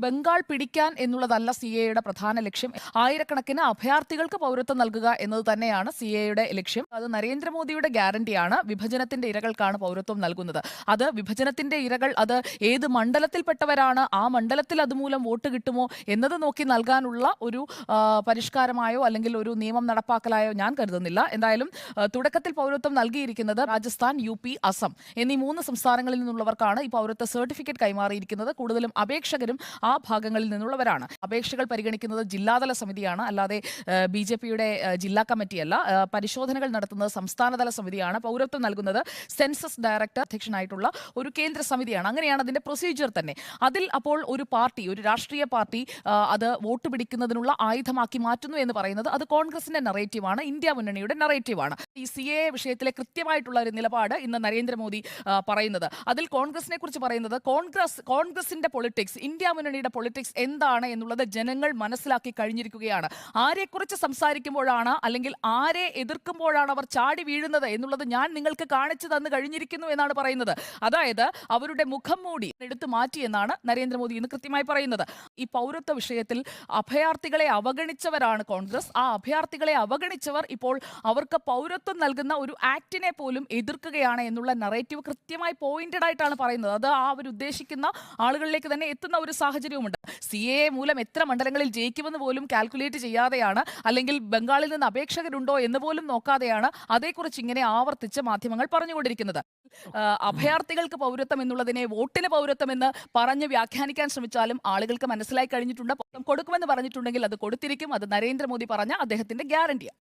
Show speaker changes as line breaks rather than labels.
ബംഗാൾ പിടിക്കാൻ എന്നുള്ളതല്ല സിഎയുടെ പ്രധാന ലക്ഷ്യം. ആയിരക്കണക്കിന് അഭയാർത്ഥികൾക്ക് പൗരത്വം നൽകുക എന്നത് തന്നെയാണ് സിഎയുടെ ലക്ഷ്യം. അത് നരേന്ദ്രമോദിയുടെ ഗ്യാരണ്ടിയാണ്. വിഭജനത്തിന്റെ ഇരകൾക്കാണ് പൗരത്വം നൽകുന്നത്. അത് വിഭജനത്തിന്റെ ഇരകൾ അത് ഏത് മണ്ഡലത്തിൽപ്പെട്ടവരാണ്, ആ മണ്ഡലത്തിൽ അതുമൂലം വോട്ട് കിട്ടുമോ എന്നത് നോക്കി നൽകാനുള്ള ഒരു പരിഷ്കാരമായോ അല്ലെങ്കിൽ ഒരു നിയമം നടപ്പാക്കലായോ ഞാൻ കരുതുന്നില്ല. എന്തായാലും തുടക്കത്തിൽ പൗരത്വം നൽകിയിരിക്കുന്നത് രാജസ്ഥാൻ, യു.പി., അസം എന്നീ 3 സംസ്ഥാനങ്ങളിൽ നിന്നുള്ളവർക്കാണ് ഈ പൗരത്വ സർട്ടിഫിക്കറ്റ് കൈമാറിയിരിക്കുന്നത്. കൂടുതലും അപേക്ഷകരും ആ ഭാഗങ്ങളിൽ നിന്നുള്ളവരാണ്. അപേക്ഷകൾ പരിഗണിക്കുന്നത് ജില്ലാതല സമിതിയാണ്, അല്ലാതെ ബി.ജെ.പിയുടെ ജില്ലാ കമ്മിറ്റിയല്ല. പരിശോധനകൾ നടത്തുന്നത് സംസ്ഥാനതല സമിതിയാണ്. പൗരത്വം നൽകുന്നത് സെൻസസ് ഡയറക്ടർ അധ്യക്ഷനായിട്ടുള്ള ഒരു കേന്ദ്ര സമിതിയാണ്. അങ്ങനെയാണ് അതിന്റെ പ്രൊസീജിയർ തന്നെ. അതിൽ അപ്പോൾ ഒരു പാർട്ടി, ഒരു രാഷ്ട്രീയ പാർട്ടി അത് വോട്ട് പിടിക്കുന്നതിനുള്ള ആയുധമാക്കി മാറ്റുന്നു എന്ന് പറയുന്നത് അത് കോൺഗ്രസിന്റെ നറേറ്റീവാണ്, ഇന്ത്യ മുന്നണിയുടെ നറേറ്റീവാണ്. ഈ സിഎഎ വിഷയത്തിലെ കൃത്യമായിട്ടുള്ള ഒരു നിലപാട് ഇന്ന് നരേന്ദ്രമോദി പറയുന്നത്. അതിൽ കോൺഗ്രസിനെ കുറിച്ച് പറയുന്നത് കോൺഗ്രസിന്റെ പൊളിറ്റിക്സ്, ഇന്ത്യ മുന്നണിയുടെ പൊളിറ്റിക്സ് എന്താണ് എന്നുള്ളത് ജനങ്ങൾ മനസ്സിലാക്കി കഴിഞ്ഞിരിക്കുകയാണ്. ആരെക്കുറിച്ച് സംസാരിക്കുമ്പോഴാണ് അല്ലെങ്കിൽ ആരെ എതിർക്കുമ്പോഴാണ് അവർ ചാടി വീഴുന്നത് എന്നുള്ളത് ഞാൻ നിങ്ങൾക്ക് കാണിച്ചു തന്നു കഴിഞ്ഞിരിക്കുന്നു എന്നാണ് പറയുന്നത്. അതായത് അവരുടെ മുഖം മൂടി എടുത്തു മാറ്റി എന്നാണ് നരേന്ദ്രമോദി ഇന്ന് കൃത്യമായി പറയുന്നത്. ഈ പൗരത്വ വിഷയത്തിൽ അഭയാർത്ഥികളെ അവഗണിച്ചവരാണ് കോൺഗ്രസ്. ആ അഭയാർത്ഥികളെ അവഗണിച്ചവർ ഇപ്പോൾ അവർക്ക് പൗരത്വം നൽകുന്ന ഒരു ആക്ടിനെ പോലും എതിർക്കുകയാണ് എന്നുള്ള നറേറ്റീവ് കൃത്യമായി പോയിന്റഡ് ആയിട്ടാണ് പറയുന്നത്. അത് അവർ ഉദ്ദേശിക്കുന്ന ആളുകളിലേക്ക് തന്നെ എത്തുന്ന ഒരു സാഹചര്യവുമുണ്ട്. സിഎഎ മൂലം എത്ര മണ്ഡലങ്ങളിൽ ജയിക്കുമെന്ന് പോലും കാൽക്കുലേറ്റ് ചെയ്യാതെയാണ്, അല്ലെങ്കിൽ ബംഗാളിൽ നിന്ന് അപേക്ഷകരുണ്ടോ എന്ന് പോലും നോക്കാതെയാണ് അതേക്കുറിച്ച് ഇങ്ങനെ ആവർത്തിച്ച് മാധ്യമങ്ങൾ പറഞ്ഞുകൊണ്ടിരിക്കുന്നത്. അഭയാർത്ഥികൾക്ക് പൗരത്വം എന്നുള്ളതിനെ വോട്ടിന് പൗരത്വം എന്ന് പറഞ്ഞ് വ്യാഖ്യാനിക്കാൻ ശ്രമിച്ചാലും ആളുകൾക്ക് മനസ്സിലായി കഴിഞ്ഞിട്ടുണ്ട്. കൊടുക്കുമെന്ന് പറഞ്ഞിട്ടുണ്ടെങ്കിൽ അത് കൊടുത്തിരിക്കും. അത് നരേന്ദ്രമോദി പറഞ്ഞ അദ്ദേഹത്തിന്റെ ഗ്യാരണ്ടിയാണ്.